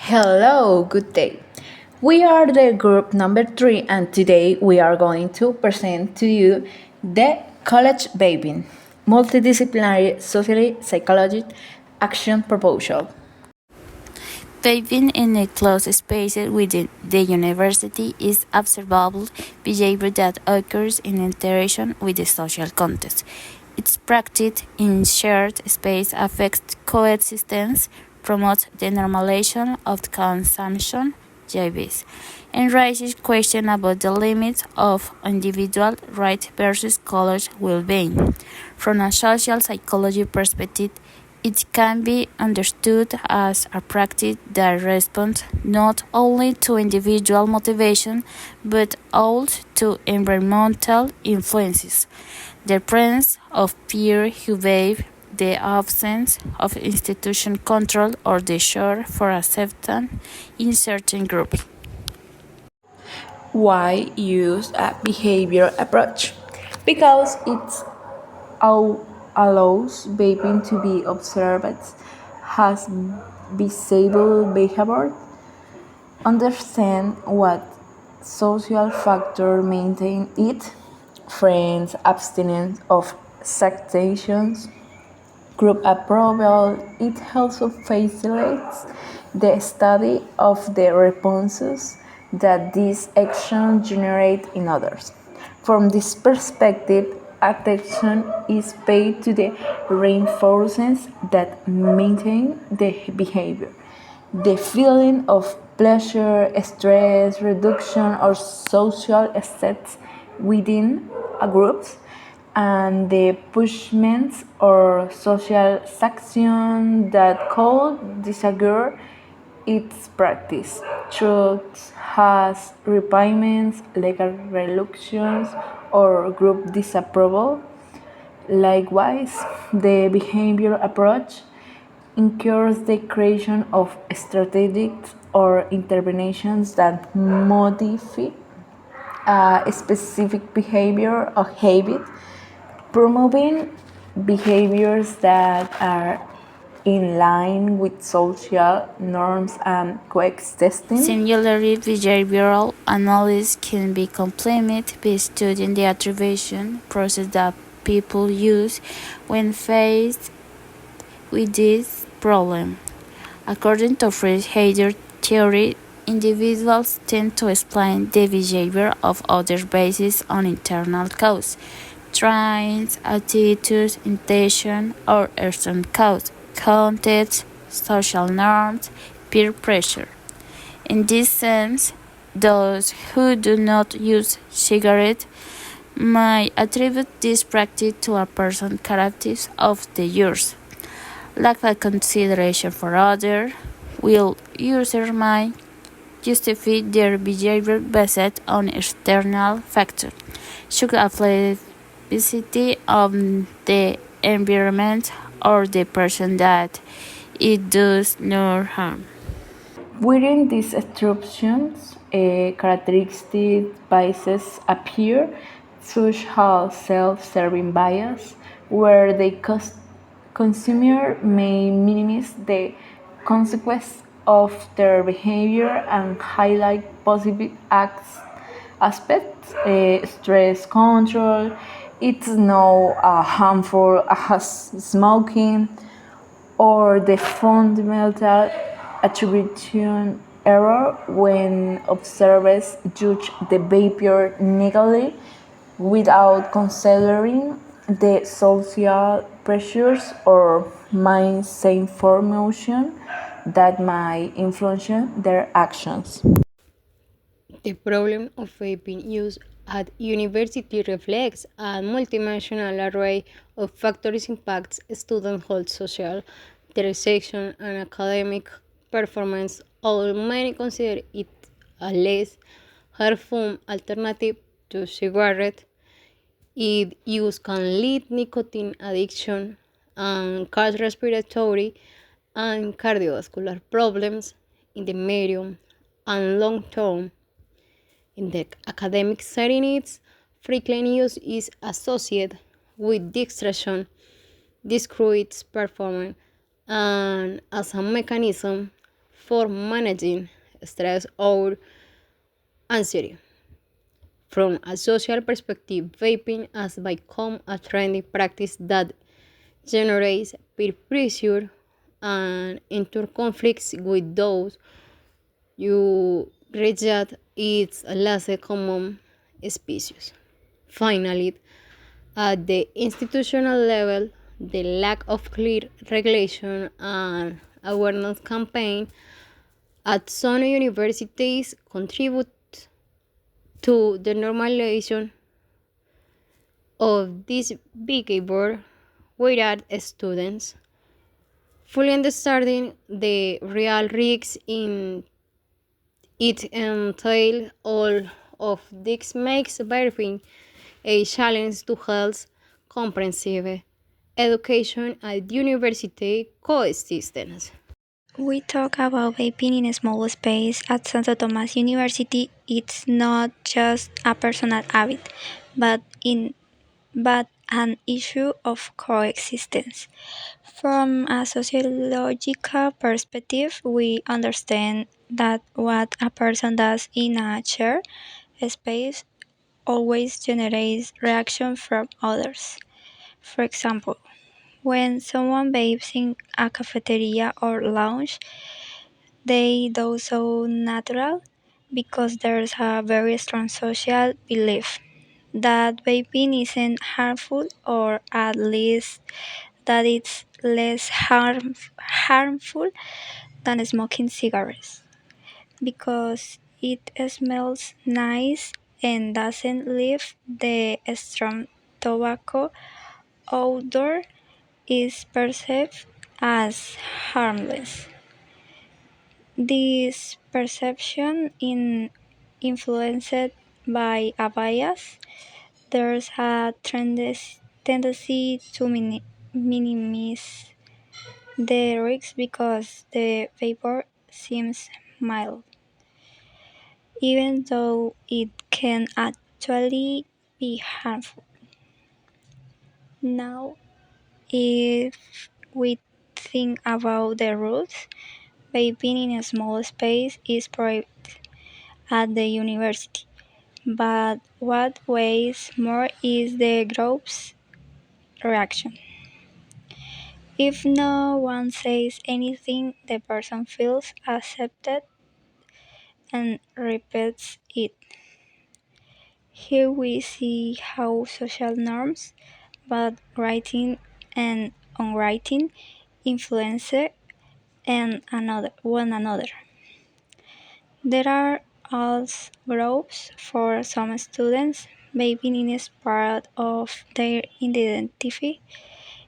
Hello, good day. We are the group number 3, and today we are going to present to you the Collage vaping multidisciplinary socially psychology action proposal. Vaping in enclosed spaces within the university is observable behavior that occurs in interaction with the social context. Its practice in shared space affects coexistence, promotes the normalization of consumption JVs, and raises questions about the limits of individual right versus college well-being. From a social psychology perspective, it can be understood as a practice that responds not only to individual motivation but also to environmental influences, the presence of peer who behave, the absence of institution control, or the shore for acceptance in certain groups. Why use a behavior approach? Because it allows vaping to be observed as visible behavior. Understand what social factor maintain it, friends, abstinence of sectations, group approval. It also facilitates the study of the responses that these actions generate in others. From this perspective, attention is paid to the reinforcements that maintain the behavior. The feeling of pleasure, stress reduction, or social states within a group, and the punishments or social sanction that could disagree its practice. Truth has repayments, legal reluctance, or group disapproval. Likewise, the behavior approach encourages the creation of strategies or interventions that modify a specific behavior or habit, promoting behaviors that are in line with social norms and coexisting. Similarly, behavioral analysis can be complemented by studying the attribution process that people use when faced with this problem. According to behavior theory, individuals tend to explain the behavior of others based on internal cause, traits, attitudes, intention, or external cause, context, social norms, peer pressure. In this sense, those who do not use cigarettes might attribute this practice to a person's characteristics of the use, lack of consideration for others, while users might justify their behavior based on external factors, such as flexibility of the environment or the person that it does no harm. Within these instructions, characteristic biases appear, such as self-serving bias, where the consumer may minimize the consequences of their behavior and highlight positive aspects, stress control. It's no harmful as smoking, or the fundamental attribution error when observers judge the behavior negatively without considering the social pressures or mindset formation that might influence their actions. The problem of vaping use at university reflects a multidimensional array of factors impacts student health, social interaction, and academic performance, although many consider it a less harmful alternative to cigarette. Its use can lead nicotine addiction and cause respiratory and cardiovascular problems in the medium and long term. In the academic setting, its frequent use is associated with distraction, decreased performance, and as a mechanism for managing stress or anxiety. From a social perspective, vaping has become a trendy practice that generates peer pressure and enter conflicts with those you reject its less common species. Finally, at the institutional level, the lack of clear regulation and awareness campaign at some universities contribute to the normalization of this behavior, without students fully understanding the real risks in it entails. All of this makes vaping a challenge to health comprehensive education at university coexistence. We talk about vaping in a small space at Santo Tomas University. It's not just a personal habit, but in but an issue of coexistence. From a sociological perspective, we understand that what a person does in a shared space always generates reaction from others. For example, when someone vapes in a cafeteria or lounge, they do so natural because there's a very strong social belief that vaping isn't harmful, or at least that it's less harmful than smoking cigarettes because it smells nice and doesn't leave the strong tobacco odor is perceived as harmless. This perception is influenced by a bias. There's a tendency to minimize the risks because the vapor seems mild, even though it can actually be harmful. Now, if we think about the rules, vaping in a small space is prohibited at the university. But what weighs more is the group's reaction. If no one says anything, the person feels accepted and repeats it. Here we see how social norms, both writing and unwriting, influence one another. There are also groups for some students. Vaping is part of their identity.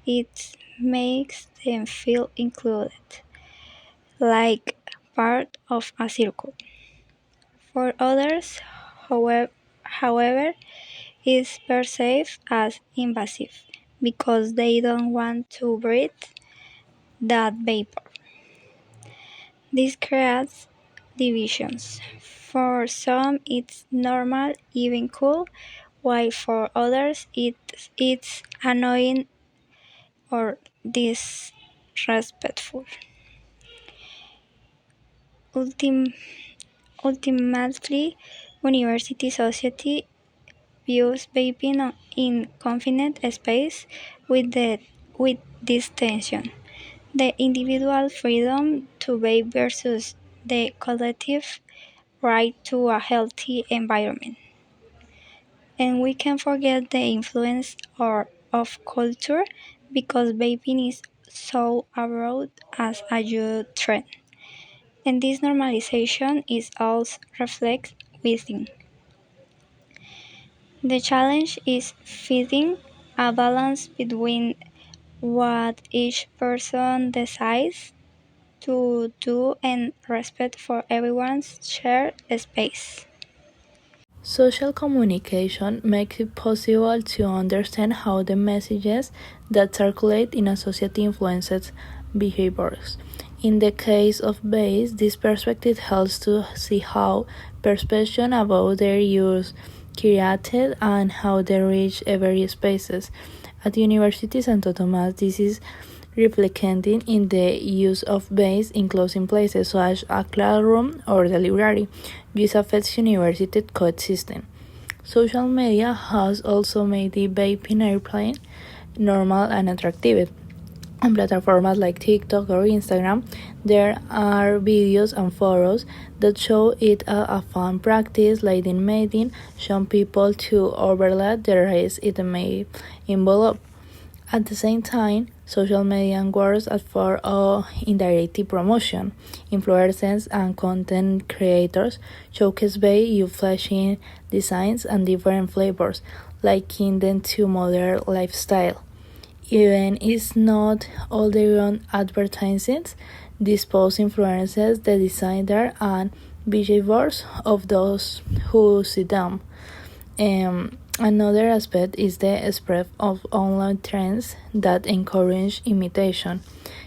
It makes them feel included, like part of a circle. For others, however, is perceived as invasive because they don't want to breathe that vapor. This creates divisions. For some, it's normal, even cool, while for others, it's annoying or disrespectful. Ultim- Ultimately, university society views vaping in confined space with this tension: the individual freedom to vape versus the collective right to a healthy environment. And we can forget the influence of culture because vaping is so abroad as a youth trend. And this normalization is also reflected within. The challenge is finding a balance between what each person decides to do and respect for everyone's shared space. Social communication makes it possible to understand how the messages that circulate in a society influences behaviors. In the case of base, this perspective helps to see how perception about their use created and how they reach various spaces. At University Santo Tomas, this is reflecting in the use of vapes in closing places such as a classroom or the library. This affects university coexistence. Social media has also made the vaping airplane normal and attractive. On platforms like TikTok or Instagram, there are videos and photos that show it a fun practice, like in mating, showing people to overlap the risk it may involve. At the same time, social media works as for indirect promotion. Influencers and content creators showcase value flashing designs and different flavors, liking them to modern lifestyle. Even it's not all their own advertisements, these posts influences the designer and behaviors of those who see them. Another aspect is the spread of online trends that encourage imitation.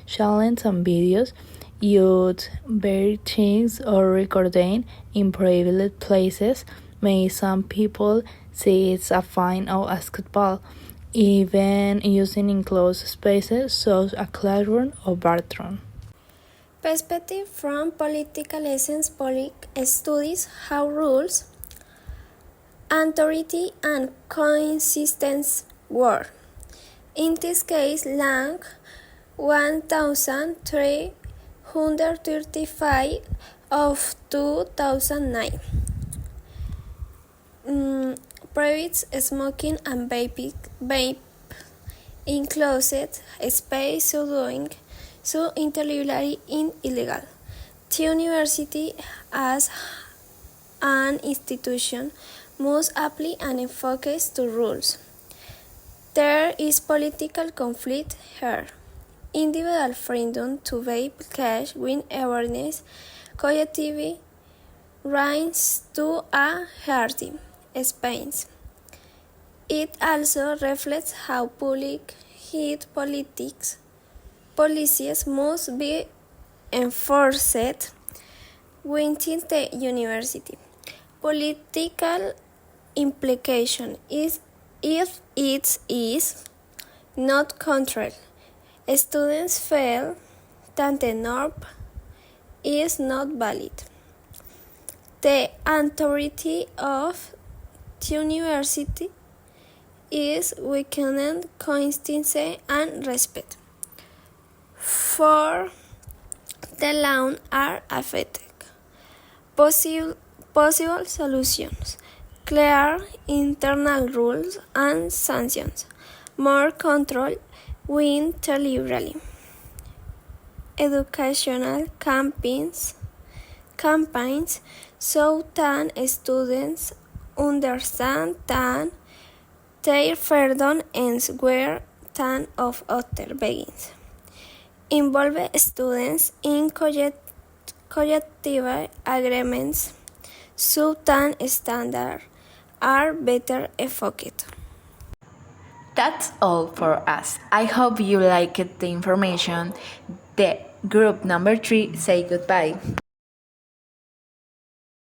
Challenges and videos use very things or recording in private places may some people say it's a fine or acceptable, even using enclosed spaces such as a classroom or bathroom. Perspective from political essence. Public studies how rules, authority, and consistency work. In this case, Lang 1335 of 2009. Prohibits smoking and vape in closed space, so doing so entirely illegal. The university as an institution must apply and focus to rules. There is political conflict here. Individual freedom to vape clash with awareness, collective rights to a healthy space. It also reflects how public health policies must be enforced within the university. Political implication is if it is not controlled, students feel that the norm is not valid. The authority of the university is weakened consistency and respect for the law are affected. Possible solutions: clear internal rules and sanctions, more control when deliberately, educational campaigns so that students understand that their freedom ends where that of others begins. Involve students in collective agreements so that standards are better enforced. That's all for us. I hope you liked the information. The group number 3 say goodbye.